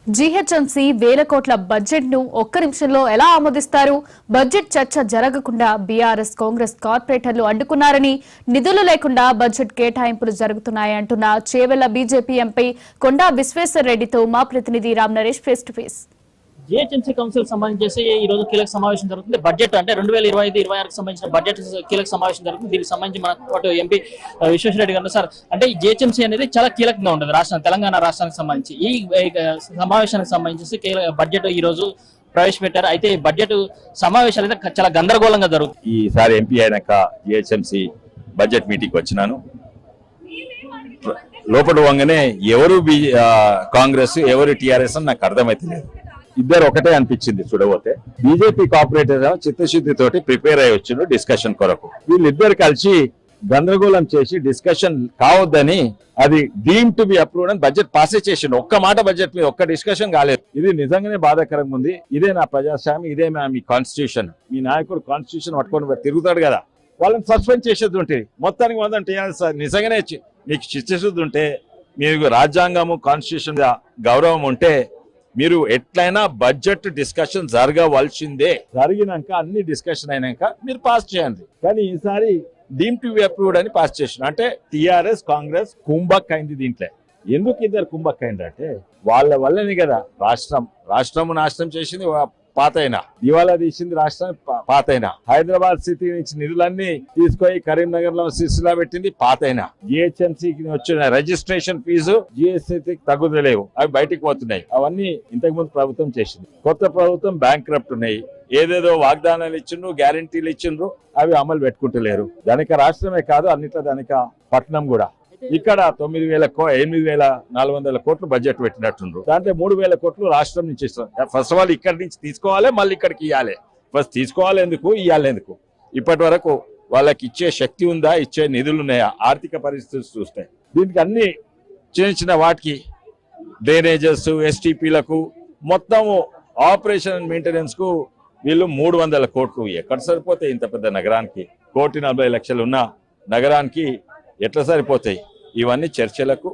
GHMC వేల కోట్ల budget ను ఒక్క నిమిషంలో ఎలా ఆమోదిస్తారు? బడ్జెట్ చర్చ జరగకుండా బీఆర్ఎస్ కాంగ్రెస్ కార్పొరేటర్లు అడ్డుకున్నారని, నిధులు లేకుండా బడ్జెట్ కేటాయింపులు జరుగుతున్నాయంటున్న చేవెళ్ల బీజేపీ ఎంపీ కొండా విశ్వేశ్వర్ రెడ్డితో మా ప్రతినిధి Ram Naresh face to face. GHMC council సంబంధించి ఈ రోజు కీలక సమావేశం జరుగుతుంది. బడ్జెట్ అంటే 2025-26 సంబంధించిన బడ్జెట్ కీలక సమావేశం జరుగుతుంది. దీనికి సంబంధించి మన ఎంపీ విశ్వేశ్వర రెడ్డి గారు, సార్, అంటే ఈ జిహెచ్ఎంసీ అనేది చాలా కీలకంగా ఉంటుంది తెలంగాణ రాష్ట్రానికి సంబంధించి. ఈ సమావేశానికి సంబంధించి బడ్జెట్ ఈ రోజు ప్రవేశపెట్టారు. అయితే బడ్జెట్ సమావేశాలు అయితే చాలా గందరగోళంగా జరుగుతుంది. ఈసారి ఎంపీ అయినాక జిహెచ్ఎంసీ బడ్జెట్ మీటింగ్ వచ్చినాను. లోపల వంగనే ఎవరు కాంగ్రెస్ ఎవరు టీఆర్ఎస్ అని నాకు అర్థమైతలేదు. ఇద్దరు ఒకటే అనిపించింది చూడబోతే. బీజేపీ కార్పొరేటర్ చిత్తశుద్ధితోటి ప్రిపేర్ అయ్యి వచ్చిండు డిస్కషన్ కొరకు. వీళ్ళిద్దరు కలిసి గందరగోళం చేసి డిస్కషన్ కావద్దని అది డీమ్ టు బి అప్రూవ్డ్ అని బడ్జెట్ పాస్ చేసిండు. ఒక్క మాట బడ్జెట్ మీద ఒక్క డిస్కషన్ కాలేదు. ఇది నిజంగానే బాధాకరంగా ఉంది. ఇదే నా ప్రజాస్వామ్యం, ఇదే మీ కాన్స్టిట్యూషన్. మీ నాయకుడు కాన్స్టిట్యూషన్ పట్టుకొని తిరుగుతాడు కదా, వాళ్ళని సస్పెండ్ చేసేది ఉంటుంది. మొత్తానికి మొత్తం టీఆర్ఎస్ నిజంగానే మీకు చిత్తశుద్ధి ఉంటే, మీకు రాజ్యాంగము కాన్స్టిట్యూషన్ గౌరవం ఉంటే మీరు ఎట్లయినా బడ్జెట్ డిస్కషన్ జరగవలసిందే. జరిగినాక అన్ని డిస్కషన్ అయినాక మీరు పాస్ చేయండి. కానీ ఈసారి డీమ్ టు బి అప్రూవ్డ్ అని పాస్ చేసిన అంటే టీఆర్ఎస్ కాంగ్రెస్ కుంభక్ అయింది. దీంట్లో ఎందుకు ఇద్దరు కుంభక్ అయింది అంటే వాళ్ళ వల్లనే కదా రాష్ట్రము నాశనం చేసింది పాతైనా, దివాలా తీసింది రాష్ట్రం పాతైనా, హైదరాబాద్ సిటీ నుంచి నిధులన్నీ తీసుకొని కరీంనగర్ లో సిసిలా పెట్టింది పాతైనా, జిహెచ్ఎంసీకి వచ్చిన రిజిస్ట్రేషన్ ఫీజు జిఎస్టీకి తగ్గుదలేవు, అవి బయటికి పోతున్నాయి. అవన్నీ ఇంతకు ముందు ప్రభుత్వం చేసింది. కొత్త ప్రభుత్వం బ్యాంక్రప్ట్ ఉన్నాయి. ఏదేదో వాగ్దానాలు ఇచ్చిండ్రు, గ్యారంటీలు ఇచ్చిండ్రు, అవి అమలు పెట్టుకుంటలేరు. దానిక రాష్ట్రమే కాదు, అన్నిట్లో దానిక పట్టణం కూడా. ఇక్కడ 8,400 కోట్లు బడ్జెట్ పెట్టినట్టుండ్రు. దాంట్లో 3,000 కోట్లు రాష్ట్రం నుంచి ఇస్తాం. ఫస్ట్ ఆఫ్ ఆల్ ఇక్కడి నుంచి తీసుకోవాలి, మళ్ళీ ఇక్కడికి ఇవ్వాలి. ఫస్ట్ తీసుకోవాలి ఎందుకు, ఇవ్వాలి ఎందుకు? ఇప్పటి వరకు వాళ్ళకి ఇచ్చే శక్తి ఉందా, ఇచ్చే నిధులు ఉన్నాయా? ఆర్థిక పరిస్థితులు చూస్తే దీనికి అన్ని చిన్న చిన్న వాటికి డ్రైనేజెస్, ఎస్టీపీలకు మొత్తము ఆపరేషన్ అండ్ మెయింటెనెన్స్ కు వీళ్ళు 300 కోట్లు. ఎక్కడ సరిపోతాయి ఇంత పెద్ద నగరానికి? 1,40,00,000 ఉన్న నగరానికి ఎట్లా సరిపోతాయి? ఇవన్నీ చర్చలకు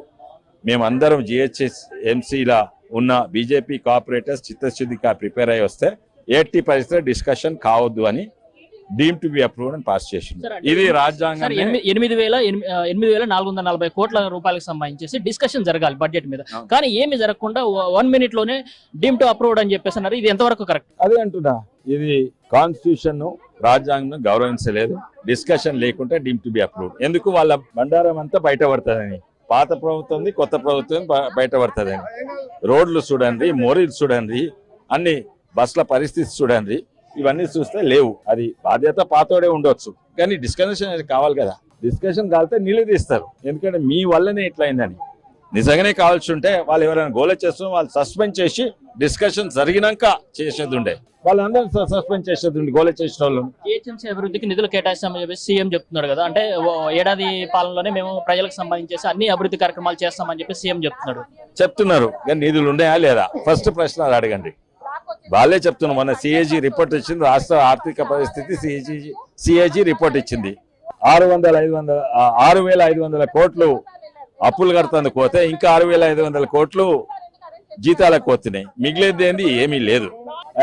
మేమందరం జిహెచ్ఎంసీలా ఉన్న బీజేపీ కార్పొరేటర్స్ చిత్తశుద్ధిగా ప్రిపేర్ అయ్యి వస్తే 80% డిస్కషన్ కావద్దు అని డీమ్ టు బి అప్రూవ్డ్ అని పాస్ చేసింది. ఇది రాజ్యాంగం. 8,440 కోట్ల రూపాయలకు సంబంధించి డిస్కషన్ జరగాలి బడ్జెట్ మీద, కానీ ఏమి జరగకుండా 1 minute లోనే డీమ్ టు అప్రూవ్డ్ అని చెప్పేసి అన్నారు. ఇది ఎంతవరకు కరెక్ట్? అదే అంటున్నా, ఇది కాన్స్టిట్యూషన్ రాజ్యాంగం గౌరవించలేదు. డిస్కషన్ లేకుంటే డీమ్ టు బి అప్రూవ్డ్ ఎందుకు? వాళ్ళ బండారం అంతా బయటపడుతుందని. పాత ప్రభుత్వం కొత్త ప్రభుత్వం బయటపడుతుందని. రోడ్లు చూడండి, మోరీలు చూడండి, అన్ని బస్ల పరిస్థితి చూడండి, ఇవన్నీ చూస్తే లేవు. అది బాధ్యత పాతోడే ఉండొచ్చు, కానీ డిస్కషన్ కావాలి కదా. డిస్కషన్ కాలితే నిలదీస్తారు, ఎందుకంటే మీ వల్లనే ఇట్లయిందని. నిజంగానే కావాల్సి ఉంటే వాళ్ళు ఎవరైనా గోల చేస్తున్నా వాళ్ళు సస్పెండ్ చేసి డిస్కషన్ జరిగినాక చేసేది ఉండే. వాళ్ళందరూ సస్పెండ్ చేసేది ఉండి గోల చేసిన వాళ్ళు. జిహెచ్ఎంసీ అభివృద్ధికి నిధులు కేటాయిస్తామని చెప్పేసి సీఎం చెప్తున్నాడు కదా, అంటే ఏడాది పాలనలోనే మేము ప్రజలకు సంబంధించేసి అన్ని అభివృద్ధి కార్యక్రమాలు చేస్తామని చెప్పి సీఎం చెప్తున్నారు. కానీ నిధులు ఉన్నాయా లేదా? ఫస్ట్ ప్రశ్న అడగండి. వాళ్ళే చెప్తున్నారు. మన సిఏజీ రిపోర్ట్ ఇచ్చింది, రాష్ట్ర ఆర్థిక పరిస్థితి సిఏజీ రిపోర్ట్ ఇచ్చింది. 6,500 కోట్లు అప్పులు కడుతుంది పోతే ఇంకా 6,500 కోట్లు జీతాలకు పోతున్నాయి. మిగిలేదు ఏంది? ఏమీ లేదు.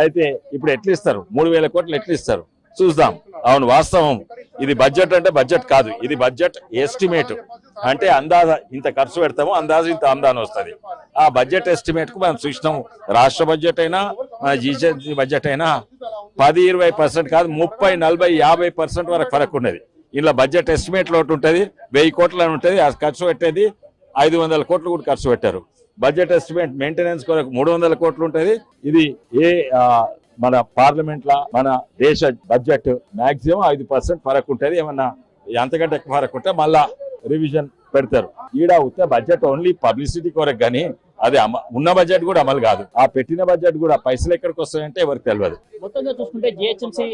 అయితే ఇప్పుడు ఎట్లా ఇస్తారు? 3,000 కోట్లు ఎట్లా ఇస్తారు చూద్దాం. అవును, వాస్తవం. ఇది బడ్జెట్ అంటే బడ్జెట్ కాదు, ఇది బడ్జెట్ ఎస్టిమేట్. అంటే అందాజ ఇంత ఖర్చు పెడతాము, అందాజు ఇంత ఆమ్దాని వస్తుంది. ఆ బడ్జెట్ ఎస్టిమేట్ కు మనం చూసినాము. రాష్ట్ర బడ్జెట్ అయినా మన జిహెచ్ఎంసీ బడ్జెట్ అయినా 10-20% కాదు, 30-40-50% వరకు ఫరక్ ఉన్నది. ఇలా బడ్జెట్ ఎస్టిమేట్ లో ఉంటుంది, 1000 కోట్లు అని ఉంటుంది. ఆ ఖర్చు పెట్టేది 500 కోట్లు కూడా ఖర్చు పెట్టారు. బడ్జెట్ ఎస్టిమేట్ మెయింటెనెన్స్ కొరకు 300 కోట్లు ఉంటుంది. ఇది మన పార్లమెంట్ లా మన దేశ బడ్జెట్ మాక్సిమం 5% ఫరక్ ఉంటుంది. ఏమన్నా అంతకంటే ఎక్కువ ఫరక్ ఉంటే మళ్ళా రివిజన్ పెడతారు. ఈడ ఉత్తే బడ్జెట్ ఓన్లీ పబ్లిసిటీ కొరకు, కానీ అది ఉన్న బడ్జెట్ కూడా అమలు కాదు. ఆ పెట్టిన బడ్జెట్ కూడా పైసలు ఎక్కడికి వస్తాయంటే ఎవరికి తెలియదు. మొత్తంగా చూసుకుంటే జిహెచ్ఎంసీ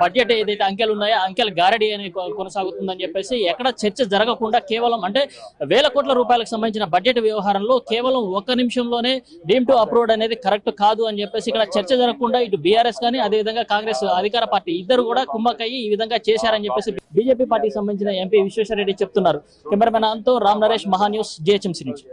బడ్జెట్ ఏదైతే అంకెలు ఉన్నాయో అంకెలు గారడీ అని కొనసాగుతుందని చెప్పేసి ఎక్కడ చర్చ జరగకుండా కేవలం అంటే 1,000 కోట్ల రూపాయలకు సంబంధించిన బడ్జెట్ వ్యవహారంలో కేవలం 1 నిమిషంలోనే డీమ్ టు అప్రూవ్డ్ అనేది కరెక్ట్ కాదు అని చెప్పేసి ఇక్కడ చర్చ జరగకుండా ఇటు బీఆర్ఎస్ కానీ అదేవిధంగా కాంగ్రెస్ అధికార పార్టీ ఇద్దరు కూడా కుమ్మక్కయ్యి ఈ విధంగా చేశారని చెప్పేసి బీజేపీ పార్టీకి సంబంధించిన ఎంపీ విశ్వేశ్వర రెడ్డి చెప్తున్నారు. కెమెరామెన్ అంతో రామ్ నరేష్, మహా న్యూస్, జిహెచ్ఎంసీ నుంచి.